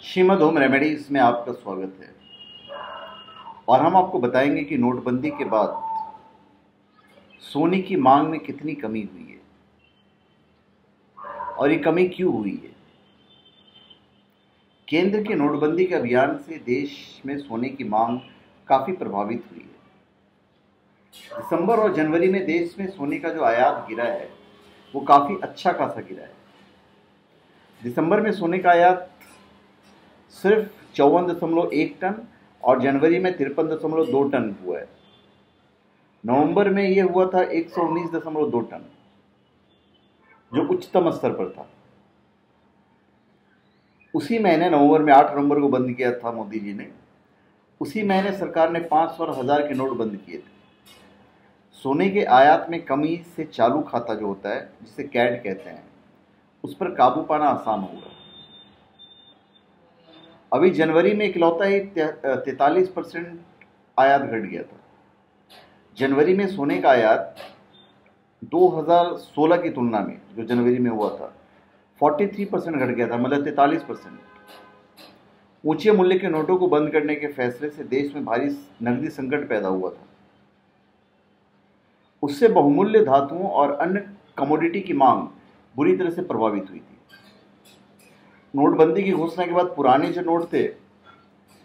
Shrimad home remedies में आपका स्वागत है। और हम आपको बताएंगे कि नोटबंदी के बाद सोने की मांग में कितनी कमी हुई है और ये कमी क्यों हुई है। केंद्र के नोटबंदी के अभियान से देश में सोने की मांग काफी प्रभावित हुई है। दिसंबर और जनवरी में देश में सोने का जो आयात गिरा है वो काफी अच्छा खासा गिरा है। दिसंबर में सोने का आयात सिर्फ 54.1 टन और जनवरी में 53.2 टन हुआ है। नवंबर में यह हुआ था 119.2 टन, जो उच्चतम स्तर पर था। उसी महीने नवंबर में 8 नवंबर को बंद किया था मोदी जी ने। उसी महीने सरकार ने 500 और 1000 के नोट बंद किए थे। सोने के आयात में कमी से चालू खाता जो होता है, जिसे कैड कहते हैं, उस पर काबू पाना आसान होगा। अभी जनवरी में इकलौता ही 43% आयात घट गया था। जनवरी में सोने का आयात 2016 की तुलना में जो जनवरी में हुआ था 43% घट गया था, मतलब 43%। ऊंचे मूल्य के नोटों को बंद करने के फैसले से देश में भारी नकदी संकट पैदा हुआ था। उससे बहुमूल्य धातुओं और अन्य कमोडिटी की मांग बुरी तरह से प्रभावित हुई थी। नोटबंदी की घोषणा के बाद पुराने जो नोट थे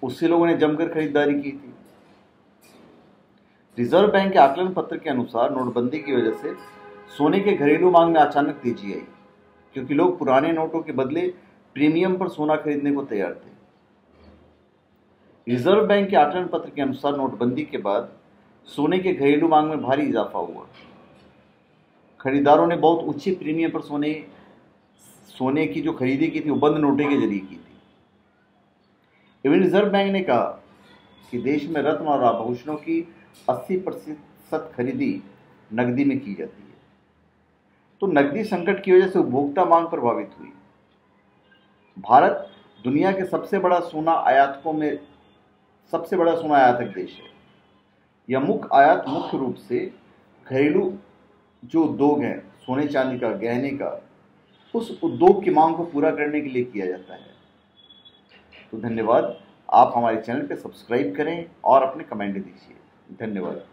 उससे लोगों ने जमकर खरीदारी की थी। रिजर्व बैंक के आकलन पत्र के अनुसार नोटबंदी की वजह से सोने के घरेलू मांग में अचानक तेजी आई, क्योंकि लोग पुराने नोटों के बदले प्रीमियम पर सोना खरीदने को तैयार थे। रिजर्व बैंक के आकलन पत्र के अनुसार नोटबंदी के बाद सोने के घरेलू मांग में भारी इजाफा हुआ। खरीदारों ने बहुत ऊंचे प्रीमियम पर सोने की जो खरीदी की थी वो बंद नोटों के जरिए की थी। इवन रिजर्व बैंक ने कहा कि देश में रत्न और आभूषणों की 80% खरीदी नकदी में की जाती है। तो नकदी संकट की वजह से उपभोक्ता मांग प्रभावित हुई। भारत दुनिया के सबसे बड़ा सोना आयातक देश है। यह मुख्य आयात मुख्य रूप से घरेलू जो उद्योग है, सोने चांदी का, गहने का, उस उद्योग की मांग को पूरा करने के लिए किया जाता है। तो धन्यवाद। आप हमारे चैनल पे सब्सक्राइब करें और अपने कमेंट दीजिए। धन्यवाद।